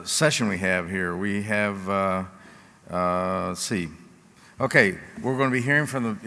session we have here. We have, let's see. Okay, we're going to be hearing from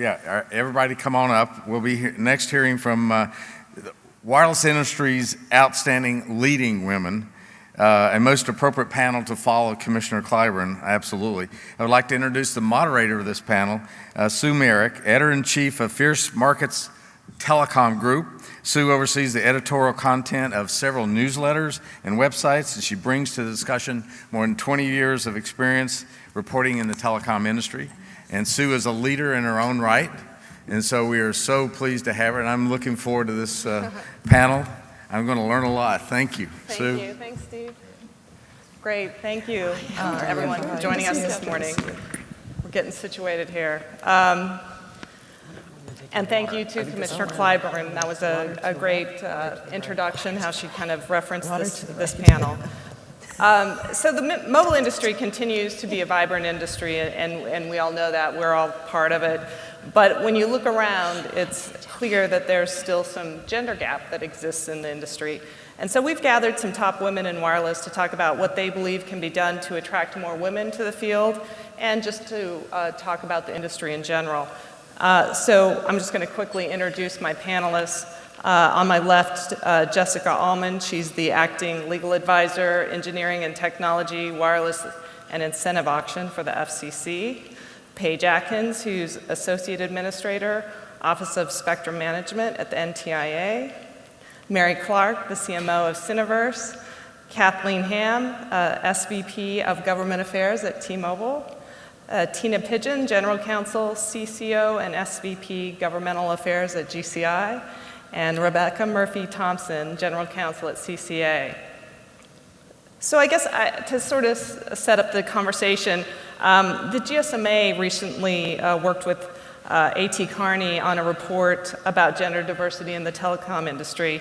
everybody come on up. We'll be next hearing from the wireless industry's outstanding leading women. And most appropriate panel to follow Commissioner Clyburn, absolutely. I would like to introduce the moderator of this panel, Sue Marek, editor-in-chief of FierceMarkets Telecom Group. Sue oversees the editorial content of several newsletters and websites, and she brings to the discussion more than 20 years of experience reporting in the telecom industry. And Sue is a leader in her own right, and so we are so pleased to have her, and I'm looking forward to this panel. I'm going to learn a lot. Thank you, Sue. Thank you. Thanks, Steve. Great. Thank you, everyone, for joining us this morning. We're getting situated here. And thank you to Commissioner Clyburn. That was a great introduction, how she kind of referenced this panel. So the mobile industry continues to be a vibrant industry, and we all know that. We're all part of it. But when you look around, it's clear that there's still some gender gap that exists in the industry. And so we've gathered some top women in wireless to talk about what they believe can be done to attract more women to the field, and just to talk about the industry in general. So I'm just going to quickly introduce my panelists. On my left, Jessica Almond. She's the acting legal advisor, engineering and technology, wireless and incentive auction for the FCC. Paige Atkins, who's associate administrator, Office of Spectrum Management at the NTIA. Mary Clark, the CMO of Syniverse. Kathleen Ham, SVP of Government Affairs at T-Mobile. Tina Pidgeon, General Counsel, CCO, and SVP Governmental Affairs at GCI. And Rebecca Murphy Thompson, General Counsel at CCA. So I guess to sort of set up the conversation, the GSMA recently worked with A.T. Kearney on a report about gender diversity in the telecom industry.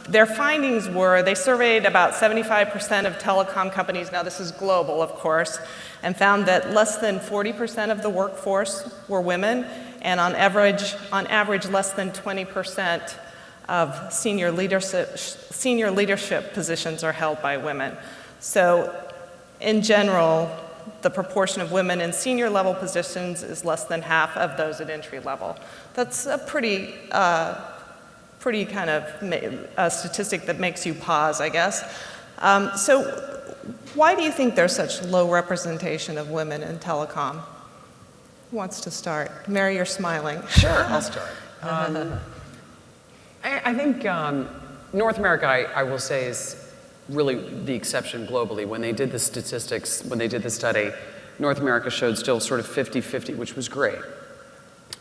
Their findings were they surveyed about 75% of telecom companies, now this is global of course, and found that less than 40% of the workforce were women, and on average less than 20% of senior leadership positions are held by women. So in general, the proportion of women in senior level positions is less than half of those at entry level. That's a pretty kind of a statistic that makes you pause, I guess. So why do you think there's such low representation of women in telecom? Who wants to start? Mary, you're smiling. Sure, I'll start. I think North America, I will say, is really the exception globally. When they did the statistics, when they did the study, North America showed still sort of 50-50, which was great.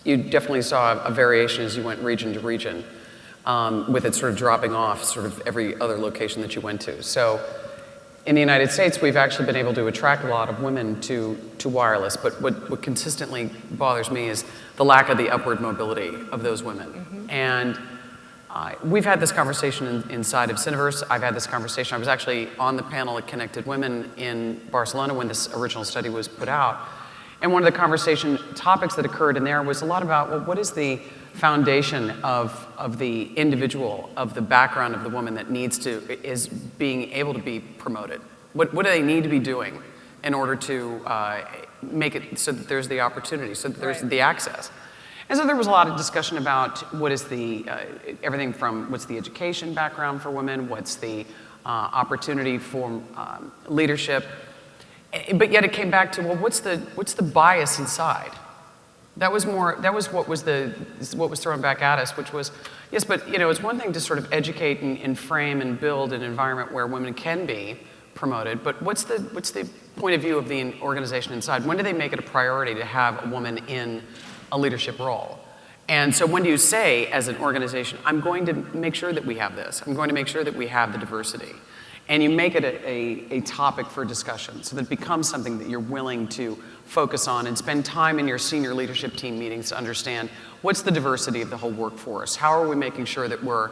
You definitely saw a variation as you went region to region, with it sort of dropping off sort of every other location that you went to. So in the United States, we've actually been able to attract a lot of women to wireless, but what consistently bothers me is the lack of the upward mobility of those women. Mm-hmm. And we've had this conversation inside of Syniverse. I've had this conversation. I was actually on the panel at Connected Women in Barcelona when this original study was put out. And one of the conversation topics that occurred in there was a lot about, well, what is the foundation of the individual, of the background of the woman that is being able to be promoted? What do they need to be doing in order to make it so that there's the opportunity, so that there's the access? And so there was a lot of discussion about what is the, everything from what's the education background for women, what's the opportunity for leadership, but yet it came back to, well, what's the bias inside? That was what was thrown back at us, which was, yes, but it's one thing to sort of educate and frame and build an environment where women can be promoted, but what's the point of view of the organization inside? When do they make it a priority to have a woman in a leadership role? And so when do you say, as an organization, I'm going to make sure that we have this, I'm going to make sure that we have the diversity, and you make it a topic for discussion so that it becomes something that you're willing to focus on and spend time in your senior leadership team meetings to understand what's the diversity of the whole workforce, how are we making sure that we're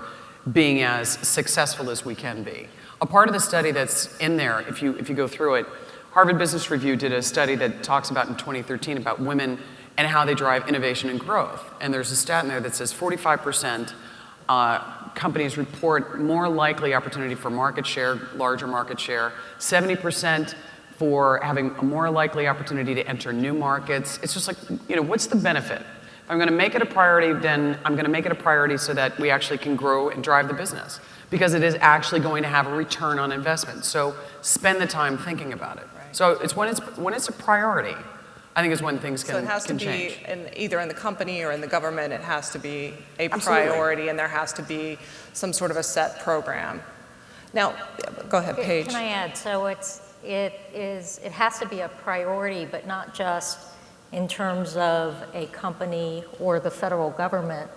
being as successful as we can be. A part of the study that's in there, if you go through it, Harvard Business Review did a study that talks about in 2013 about women and how they drive innovation and growth. And there's a stat in there that says 45% companies report more likely opportunity for market share, larger market share, 70% for having a more likely opportunity to enter new markets. It's just like, what's the benefit? If I'm going to make it a priority, then I'm going to make it a priority so that we actually can grow and drive the business, because it is actually going to have a return on investment. So spend the time thinking about it. Right. So it's when it's a priority, I think is when things can change. So it has to be either in the company or in the government, it has to be a Absolutely. priority, and there has to be some sort of a set program. Now, go ahead, Paige. Can I add? So it has to be a priority, but not just in terms of a company or the federal government,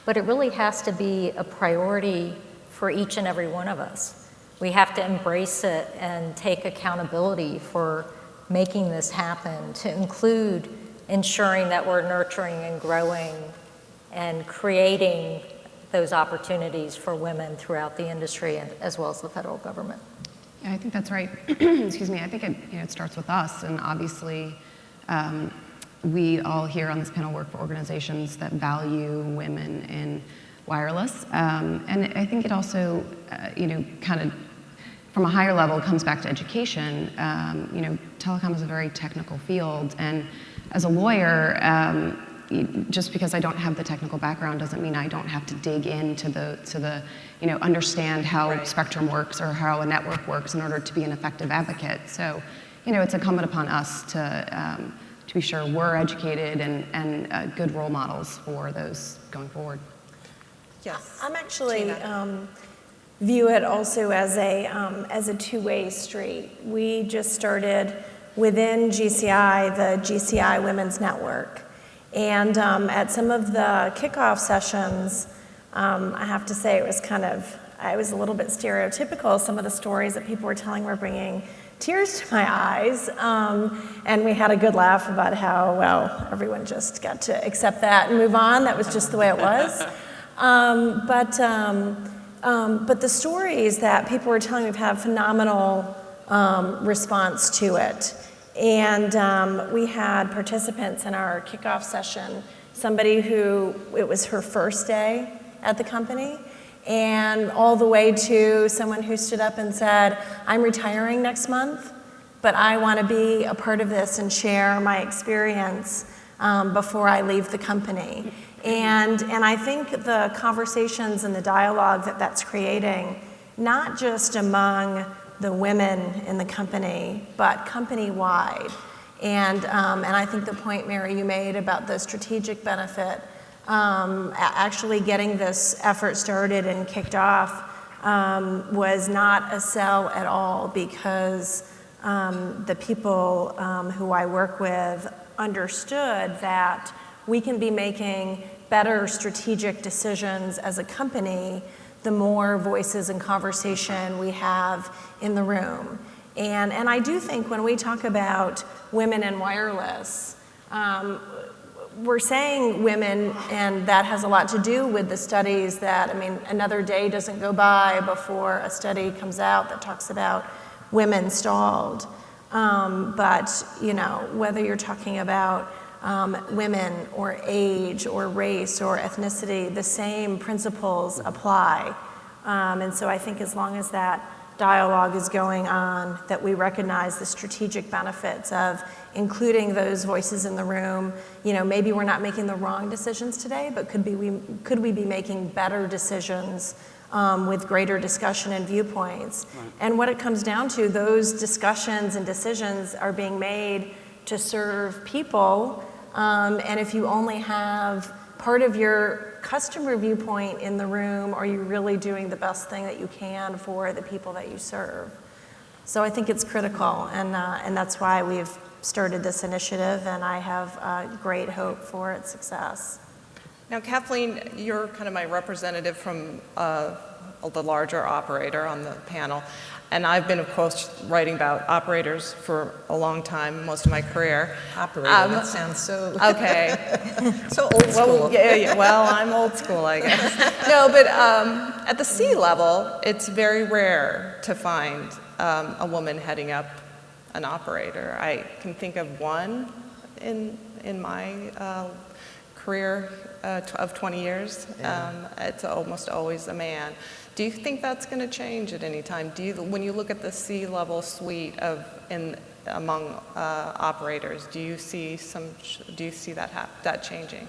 but it really has to be a priority for each and every one of us. We have to embrace it and take accountability for making this happen, to include ensuring that we're nurturing and growing and creating those opportunities for women throughout the industry as well as the federal government. Yeah, I think that's right. Excuse me. I think it starts with us, and obviously we all here on this panel work for organizations that value women in wireless, and I think it also, kind of from a higher level comes back to education. Telecom is a very technical field, and as a lawyer, just because I don't have the technical background doesn't mean I don't have to dig into the understand how Right. spectrum works or how a network works in order to be an effective advocate. So, it's incumbent upon us to be sure we're educated and good role models for those going forward. Yes. I'm actually Tina. view it also as a two-way street. We just started within GCI, the GCI Women's Network. And at some of the kickoff sessions, I have to say it was I was a little bit stereotypical. Some of the stories that people were telling were bringing tears to my eyes. And we had a good laugh about how, well, everyone just got to accept that and move on. That was just the way it was. But the stories that people were telling, we've had phenomenal response to it. And we had participants in our kickoff session, somebody who, it was her first day at the company, and all the way to someone who stood up and said, I'm retiring next month, but I want to be a part of this and share my experience before I leave the company. And I think the conversations and the dialogue that's creating, not just among the women in the company, but company-wide. And I think the point, Mary, you made about the strategic benefit, actually getting this effort started and kicked off was not a sell at all, because the people who I work with understood that we can be making better strategic decisions as a company the more voices and conversation we have in the room. And I do think when we talk about women in wireless, we're saying women, and that has a lot to do with the studies that, another day doesn't go by before a study comes out that talks about women stalled. But, whether you're talking about women or age or race or ethnicity, the same principles apply. And so I think as long as that dialogue is going on, that we recognize the strategic benefits of including those voices in the room. Maybe we're not making the wrong decisions today, but could we be making better decisions with greater discussion and viewpoints? Right. And what it comes down to, those discussions and decisions are being made to serve people. And if you only have part of your customer viewpoint in the room, are you really doing the best thing that you can for the people that you serve? So I think it's critical, and that's why we've started this initiative, and I have great hope for its success. Now, Kathleen, you're kind of my representative from the larger operator on the panel. And I've been, of course, writing about operators for a long time, most of my career. Operator, that sounds so... Okay. So old school. Well, I'm old school, I guess. No, but at the C level, it's very rare to find a woman heading up an operator. I can think of one in my career of 20 years, it's almost always a man. Do you think that's going to change at any time? When you look at the C-level suite among operators, do you see that changing?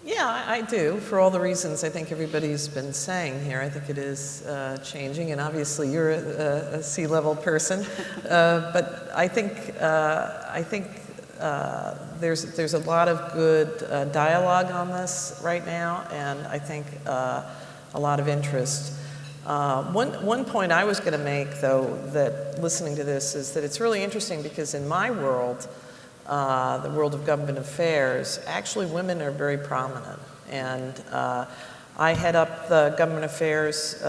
Yeah, I do, for all the reasons I think everybody's been saying here. I think it is changing, and obviously you're a C-level person, but I think there's a lot of good dialogue on this right now, and I think a lot of interest. One point I was going to make, though, that listening to this is that it's really interesting because in my world, the world of government affairs, actually women are very prominent. And I head up the government affairs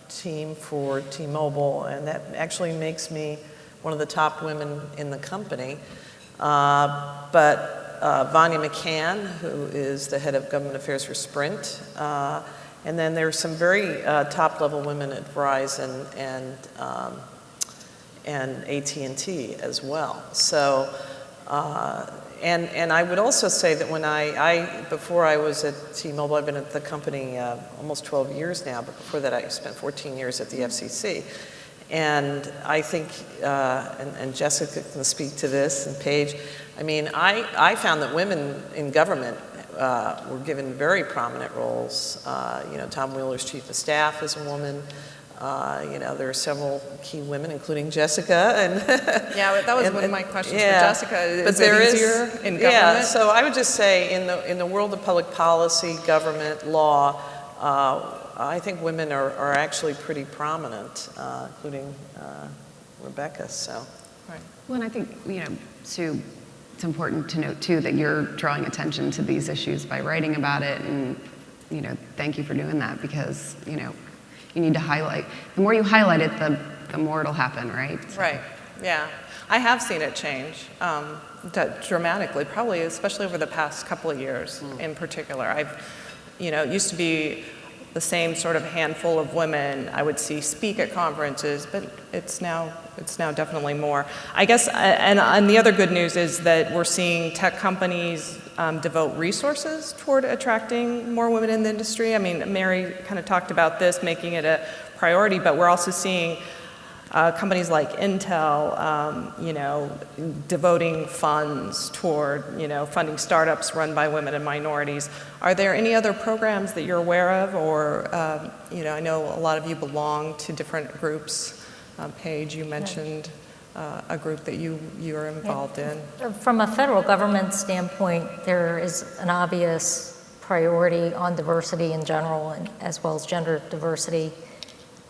team for T-Mobile, and that actually makes me one of the top women in the company. But Vanya McCann, who is the head of government affairs for Sprint, and then there's some very top-level women at Verizon and AT&T as well. So, and I would also say that when before I was at T-Mobile, I've been at the company almost 12 years now, but before that I spent 14 years at the FCC. And I think, and Jessica can speak to this, and Paige, I mean, I found that women in government were given very prominent roles. You know, Tom Wheeler's chief of staff is a woman. You know, there are several key women, including Jessica. And yeah, that was one of my questions for Jessica. Is but it easier in government? Yeah, so I would just say in the world of public policy, government, law, I think women are actually pretty prominent, including Rebecca. So. Right. Well, and I think, you know, Sue, it's important to note too that you're drawing attention to these issues by writing about it, and you know, thank you for doing that, because you know, you need to highlight. The more you highlight it, the more it'll happen, right? So. Right. Yeah, I have seen it change dramatically, probably especially over the past couple of years in particular. You know, it used to be the same sort of handful of women I would see speak at conferences, but it's now definitely more. I guess, and the other good news is that we're seeing tech companies devote resources toward attracting more women in the industry. I mean, Mary kind of talked about this, making it a priority, but we're also seeing companies like Intel, you know, devoting funds toward, you know, funding startups run by women and minorities. Are there any other programs that you're aware of, or, you know, I know a lot of you belong to different groups. Paige, you mentioned a group that you are involved in. From a federal government standpoint, there is an obvious priority on diversity in general, and as well as gender diversity.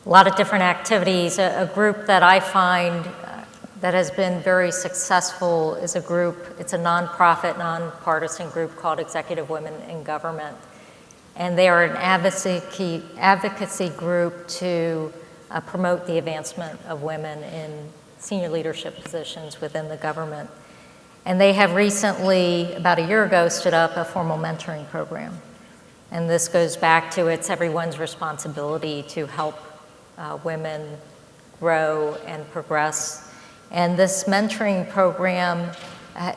A lot of different activities. A group that I find that has been very successful is a group, it's a nonprofit, nonpartisan group called Executive Women in Government. And they are an advocacy group to promote the advancement of women in senior leadership positions within the government. And they have recently, about a year ago, stood up a formal mentoring program. And this goes back to it's everyone's responsibility to help women grow and progress. And this mentoring program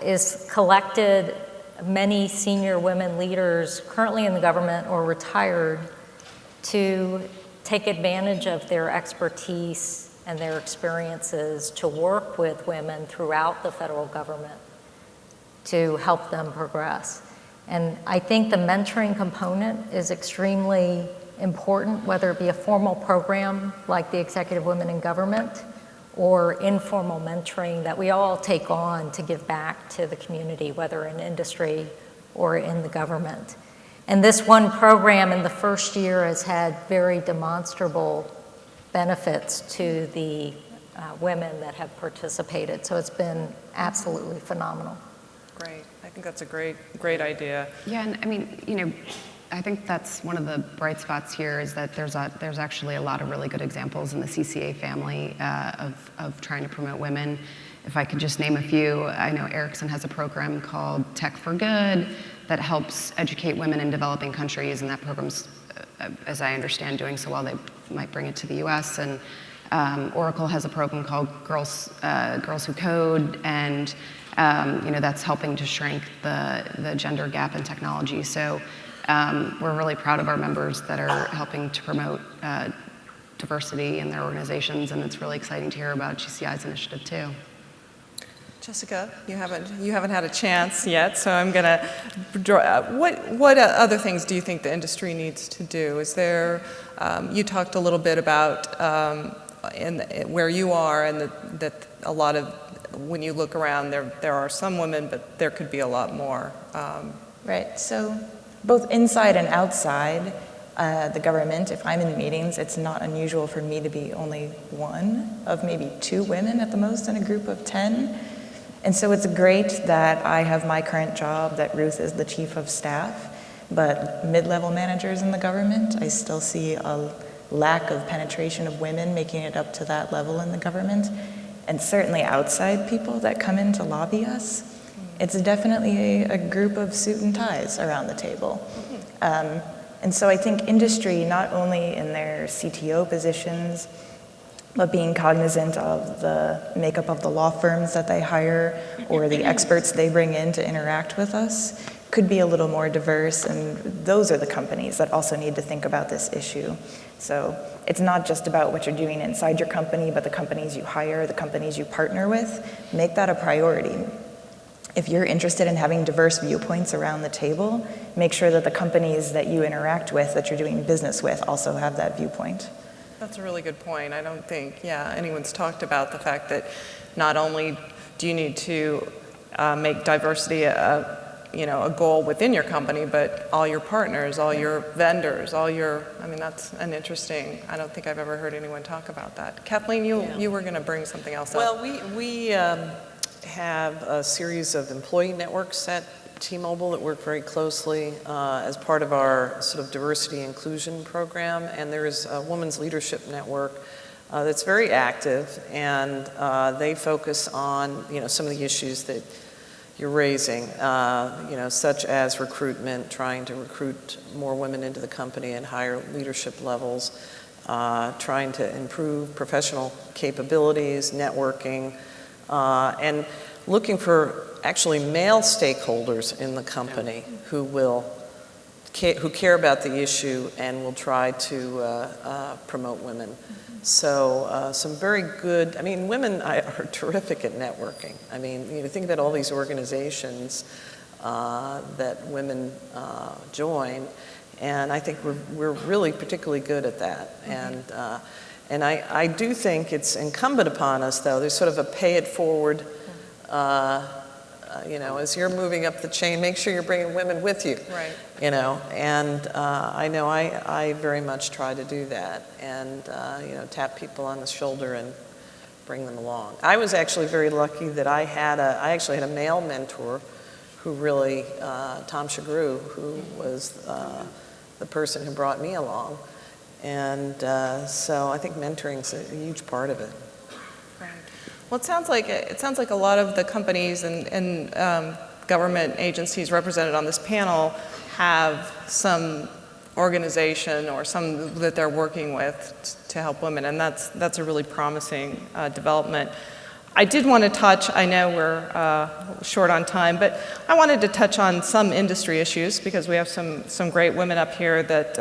is collected many senior women leaders currently in the government or retired to take advantage of their expertise and their experiences to work with women throughout the federal government to help them progress. And I think the mentoring component is extremely important, whether it be a formal program like the Executive Women in Government or informal mentoring that we all take on to give back to the community, whether in industry or in the government. And this one program in the first year has had very demonstrable benefits to the women that have participated. So it's been absolutely phenomenal. Great. I think that's a great idea. Yeah, and I mean, you know, I think that's one of the bright spots here is that there's actually a lot of really good examples in the CCA family of trying to promote women. If I could just name a few, I know Ericsson has a program called Tech for Good that helps educate women in developing countries, and that program's, as I understand, doing so well, they might bring it to the US. And Oracle has a program called Girls Who Code, and that's helping to shrink the gender gap in technology. So we're really proud of our members that are helping to promote diversity in their organizations, and it's really exciting to hear about GCI's initiative too. Jessica, you haven't had a chance yet, so I'm going to draw. What other things do you think the industry needs to do? Is there? You talked a little bit about where you are, and that a lot of, when you look around, there are some women, but there could be a lot more. Right. So both inside and outside the government, if I'm in meetings, it's not unusual for me to be only one of maybe 2 women at the most in a group of 10. And so it's great that I have my current job, that Ruth is the chief of staff, but mid-level managers in the government, I still see a lack of penetration of women making it up to that level in the government. And certainly outside people that come in to lobby us, it's definitely a group of suit and ties around the table. And so I think industry, not only in their CTO positions, but being cognizant of the makeup of the law firms that they hire or the experts they bring in to interact with us, could be a little more diverse, and those are the companies that also need to think about this issue. So it's not just about what you're doing inside your company, but the companies you hire, the companies you partner with, make that a priority. If you're interested in having diverse viewpoints around the table, make sure that the companies that you interact with, that you're doing business with, also have that viewpoint. That's a really good point. I don't think, anyone's talked about the fact that not only do you need to make diversity a goal within your company, but all your partners, all your vendors, that's an interesting, I don't think I've ever heard anyone talk about that. Kathleen, you were going to bring something else up. Well, we have a series of employee networks at T-Mobile that work very closely as part of our sort of diversity inclusion program, and there's a women's leadership network that's very active, and they focus on some of the issues that you're raising, such as recruitment, trying to recruit more women into the company at higher leadership levels, trying to improve professional capabilities, networking, and looking for actually male stakeholders in the company who care about the issue and will try to promote women. So some very good, women are terrific at networking. Think about all these organizations that women join, and I think we're really particularly good at that. And I do think it's incumbent upon us, though, there's sort of a pay it forward, as you're moving up the chain, make sure you're bringing women with you. Right. And I know I very much try to do that, and tap people on the shoulder and bring them along. I was actually very lucky that I actually had a male mentor who really, Tom Shagru, who was the person who brought me along. And so I think mentoring's a huge part of it. Right. Well, it sounds like a lot of the companies and government agencies represented on this panel have some organization or some that they're working with to help women, and that's a really promising development. I did want to touch, I know we're short on time, but I wanted to touch on some industry issues because we have some great women up here that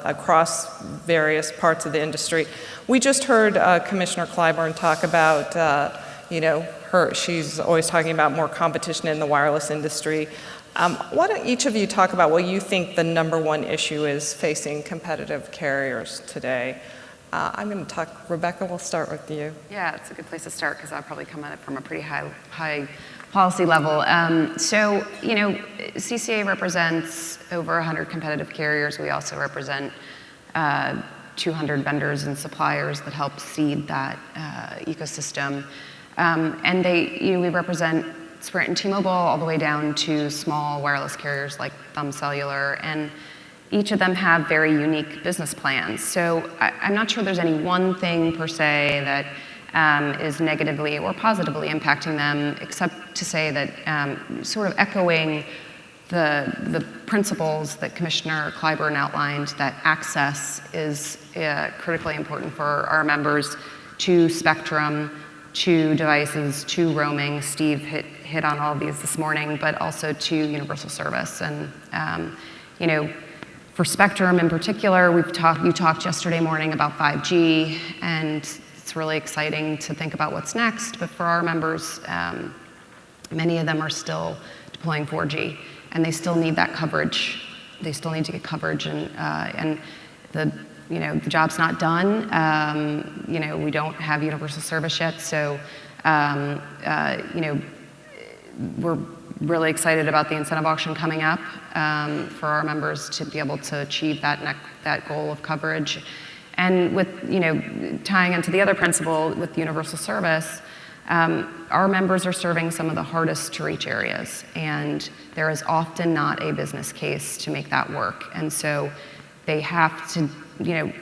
across various parts of the industry. We just heard Commissioner Clyburn talk about, she's always talking about more competition in the wireless industry. Why don't each of you talk about what you think the #1 issue is facing competitive carriers today? I'm going to talk, Rebecca, we'll start with you. Yeah, it's a good place to start because I'll probably come at it from a pretty high policy level. CCA represents over 100 competitive carriers. We also represent 200 vendors and suppliers that help seed that ecosystem. And we represent Sprint and T-Mobile all the way down to small wireless carriers like Thumb Cellular, and each of them have very unique business plans. So I'm not sure there's any one thing per se that is negatively or positively impacting them, except to say that sort of echoing the principles that Commissioner Clyburn outlined, that access is critically important for our members. to spectrum, to devices, to roaming. Steve hit on all of these this morning, but also to universal service. And you know, for spectrum in particular, you talked yesterday morning about 5G, and it's really exciting to think about what's next. But for our members, many of them are still deploying 4G, and they still need that coverage. They still need to get coverage, and the job's not done. You know, we don't have universal service yet, so you know, we're really excited about the incentive auction coming up for our members to be able to achieve that goal of coverage. And with, you know, tying into the other principle with universal service, our members are serving some of the hardest to reach areas, and there is often not a business case to make that work. And so they have to, you know,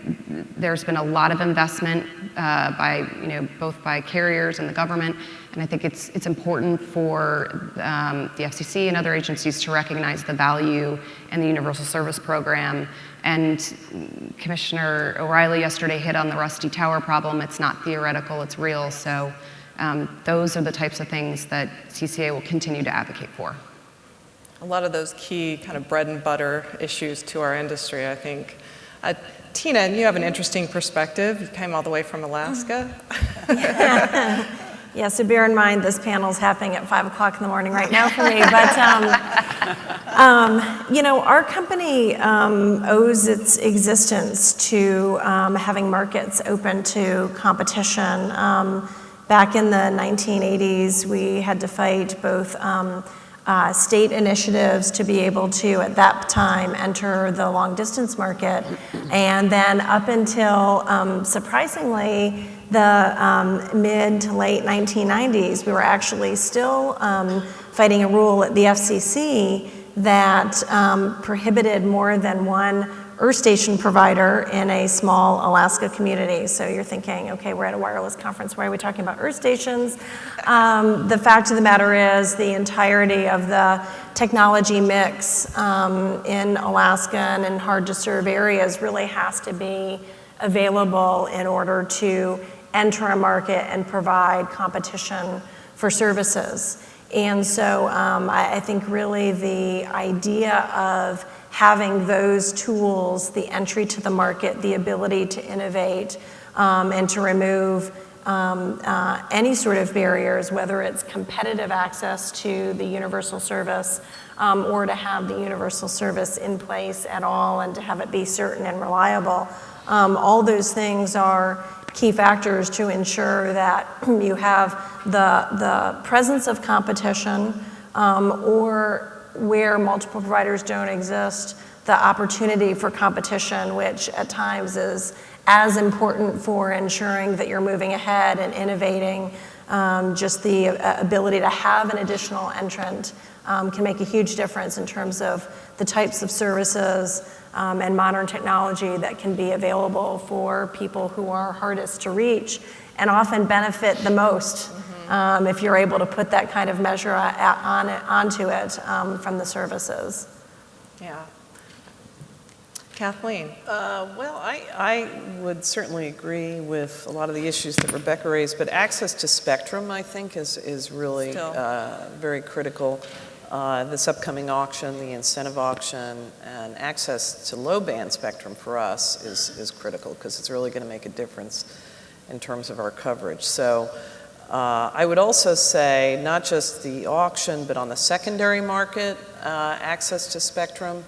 there's been a lot of investment by, you know, both by carriers and the government, and I think it's important for the FCC and other agencies to recognize the value in the universal service program. And Commissioner O'Reilly yesterday hit on the rusty tower problem. It's not theoretical, it's real. So those are the types of things that CCA will continue to advocate for. A lot of those key kind of bread and butter issues to our industry, I think. Tina, you have an interesting perspective. You came all the way from Alaska. Yeah, so bear in mind this panel's happening at 5 o'clock in the morning right now for me. But, you know, our company owes its existence to having markets open to competition. Back in the 1980s, we had to fight both state initiatives to be able to, at that time, enter the long-distance market. And then up until, surprisingly, the mid to late 1990s, we were actually still fighting a rule at the FCC that prohibited more than one earth station provider in a small Alaska community. So you're thinking, okay, we're at a wireless conference, why are we talking about earth stations? The fact of the matter is the entirety of the technology mix in Alaska and in hard to serve areas really has to be available in order to enter a market and provide competition for services. And so I think really the idea of having those tools, the entry to the market, the ability to innovate and to remove any sort of barriers, whether it's competitive access to the universal service or to have the universal service in place at all and to have it be certain and reliable. All those things are key factors to ensure that you have the presence of competition or where multiple providers don't exist, the opportunity for competition, which at times is as important for ensuring that you're moving ahead and innovating. Just the ability to have an additional entrant can make a huge difference in terms of the types of services and modern technology that can be available for people who are hardest to reach and often benefit the most if you're able to put that kind of measure onto it from the services. Yeah. Kathleen? Well, I would certainly agree with a lot of the issues that Rebecca raised, but access to spectrum, I think, is really very critical. This upcoming auction, the incentive auction, and access to low-band spectrum for us is critical because it's really going to make a difference in terms of our coverage. So I would also say not just the auction, but on the secondary market, access to spectrum.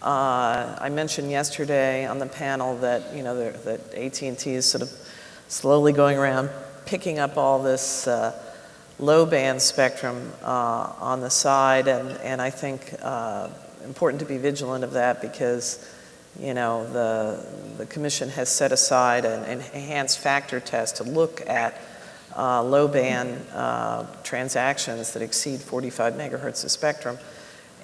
I mentioned yesterday on the panel that that AT&T is sort of slowly going around picking up all this low-band spectrum on the side, and I think important to be vigilant of that because the Commission has set aside an enhanced factor test to look at low-band transactions that exceed 45 megahertz of spectrum.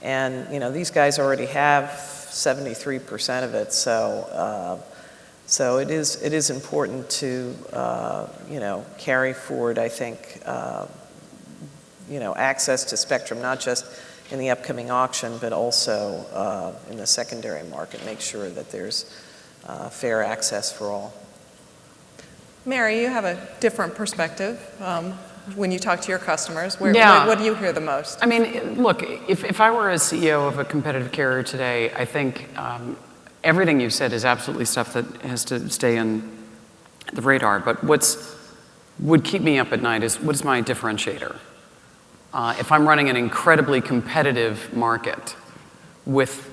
And these guys already have 73% of it, so it is important to carry forward, I think, access to spectrum, not just in the upcoming auction, but also in the secondary market. Make sure that there's fair access for all. Mary, you have a different perspective when you talk to your customers. Yeah. What do you hear the most? I mean, look, if I were a CEO of a competitive carrier today, I think everything you've said is absolutely stuff that has to stay on the radar. But would keep me up at night is, what is my differentiator? If I'm running an incredibly competitive market with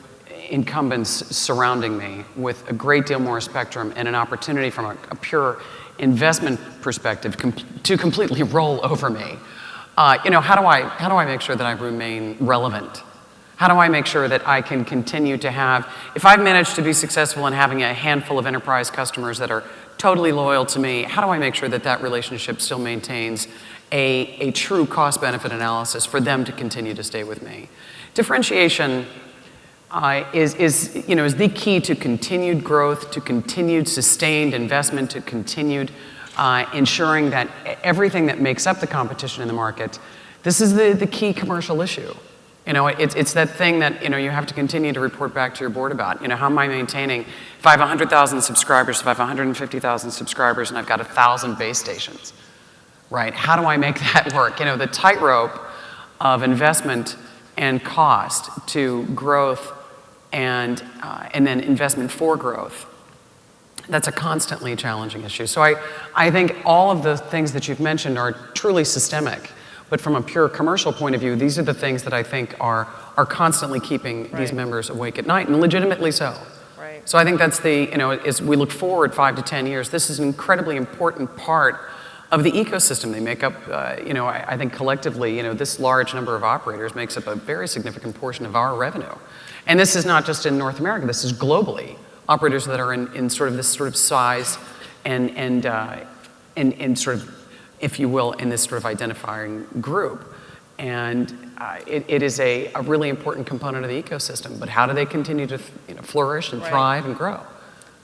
incumbents surrounding me, with a great deal more spectrum and an opportunity from a pure investment perspective to completely roll over me, how do I make sure that I remain relevant? How do I make sure that I can continue to have, if I've managed to be successful in having a handful of enterprise customers that are totally loyal to me, how do I make sure that that relationship still maintains a true cost-benefit analysis for them to continue to stay with me? Differentiation is the key to continued growth, to continued sustained investment, to continued ensuring that everything that makes up the competition in the market, this is the key commercial issue. It's that thing that, you have to continue to report back to your board about. How am I maintaining, if I have 100,000 subscribers, if I have 150,000 subscribers and I've got 1,000 base stations, right? How do I make that work? The tightrope of investment and cost to growth and then investment for growth, that's a constantly challenging issue. So I think all of the things that you've mentioned are truly systemic. But from a pure commercial point of view, these are the things that I think are constantly keeping these members awake at night, and legitimately so. Right. So I think that's as we look forward 5 to 10 years, this is an incredibly important part of the ecosystem. They make up, I think collectively, this large number of operators makes up a very significant portion of our revenue. And this is not just in North America, this is globally. Operators that are in sort of this sort of size and sort of, if you will, in this sort of identifying group. And it is a really important component of the ecosystem. But how do they continue to flourish and thrive and grow?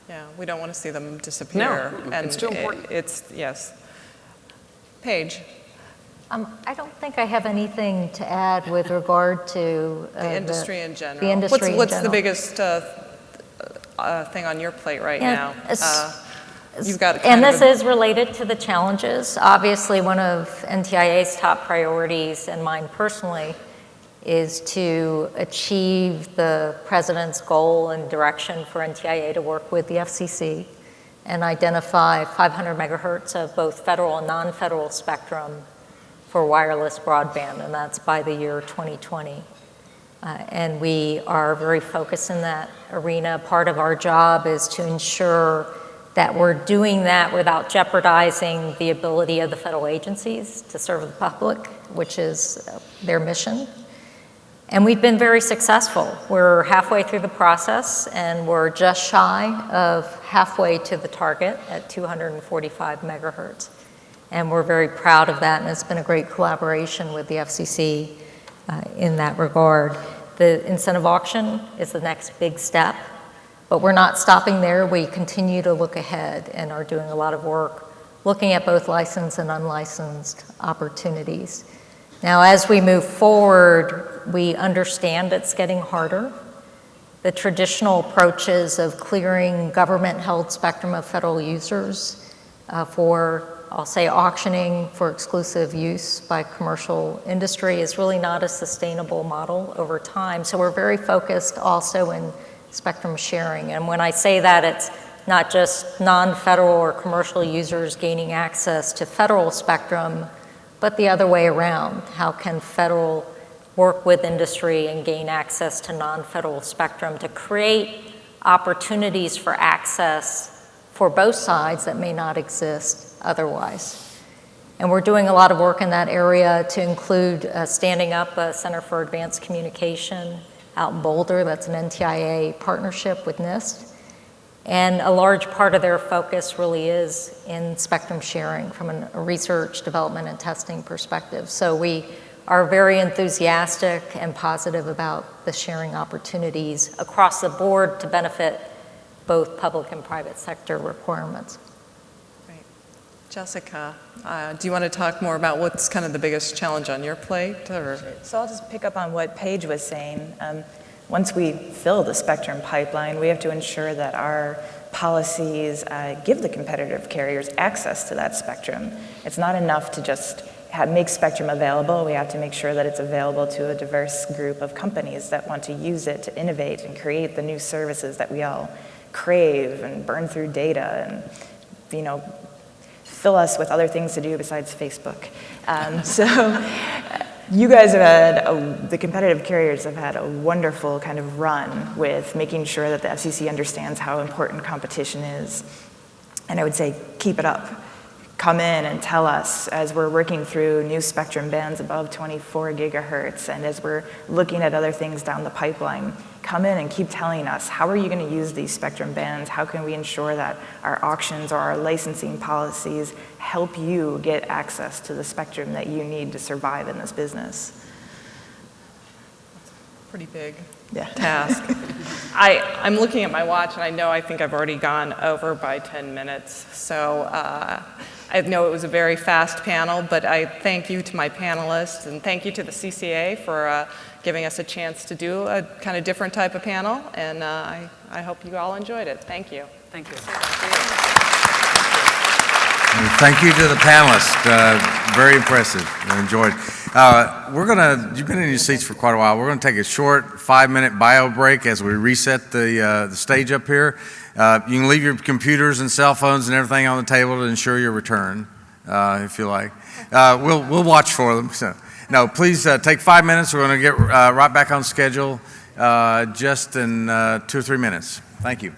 Yeah, we don't want to see them disappear. No, it's too important. Yes. Paige. I don't think I have anything to add with regard to the industry in general. The industry in What's general. the biggest thing on your plate right now? You've got and this is related to the challenges. Obviously, one of NTIA's top priorities, and mine personally, is to achieve the president's goal and direction for NTIA to work with the FCC and identify 500 megahertz of both federal and non-federal spectrum for wireless broadband, and that's by the year 2020. And we are very focused in that arena. Part of our job is to ensure that we're doing that without jeopardizing the ability of the federal agencies to serve the public, which is their mission. And we've been very successful. We're halfway through the process, and we're just shy of halfway to the target at 245 megahertz. And we're very proud of that, and it's been a great collaboration with the FCC in that regard. The incentive auction is the next big step. But we're not stopping there. We continue to look ahead and are doing a lot of work looking at both licensed and unlicensed opportunities. Now, as we move forward, we understand it's getting harder. The traditional approaches of clearing government-held spectrum of federal users for, I'll say, auctioning for exclusive use by commercial industry is really not a sustainable model over time. So we're very focused also in spectrum sharing. And when I say that, it's not just non-federal or commercial users gaining access to federal spectrum, but the other way around. How can federal work with industry and gain access to non-federal spectrum to create opportunities for access for both sides that may not exist otherwise? And we're doing a lot of work in that area to include standing up a Center for Advanced Communication out in Boulder. That's an NTIA partnership with NIST. And a large part of their focus really is in spectrum sharing from a research, development, and testing perspective. So we are very enthusiastic and positive about the sharing opportunities across the board to benefit both public and private sector requirements. Jessica, do you want to talk more about what's kind of the biggest challenge on your plate? Or? So I'll just pick up on what Paige was saying. Once we fill the spectrum pipeline, we have to ensure that our policies give the competitive carriers access to that spectrum. It's not enough to just make spectrum available. We have to make sure that it's available to a diverse group of companies that want to use it to innovate and create the new services that we all crave and burn through data and, fill us with other things to do besides Facebook. So you guys have had, the competitive carriers have had a wonderful kind of run with making sure that the FCC understands how important competition is. And I would say, keep it up. Come in and tell us as we're working through new spectrum bands above 24 gigahertz and as we're looking at other things down the pipeline, come in and keep telling us, how are you going to use these spectrum bands? How can we ensure that our auctions or our licensing policies help you get access to the spectrum that you need to survive in this business? Pretty big Yeah. task. I'm looking at my watch, and I think I've already gone over by 10 minutes. So I know it was a very fast panel, but I thank you to my panelists, and thank you to the CCA for giving us a chance to do a kind of different type of panel, and I hope you all enjoyed it. Thank you. Thank you. And thank you to the panelists. Very impressive. I enjoyed. You've been in your seats for quite a while. We're going to take a short 5-minute bio break as we reset the stage up here. You can leave your computers and cell phones and everything on the table to ensure your return, if you like. We'll watch for them. So, no, please take 5 minutes. We're going to get right back on schedule just in 2 or 3 minutes. Thank you.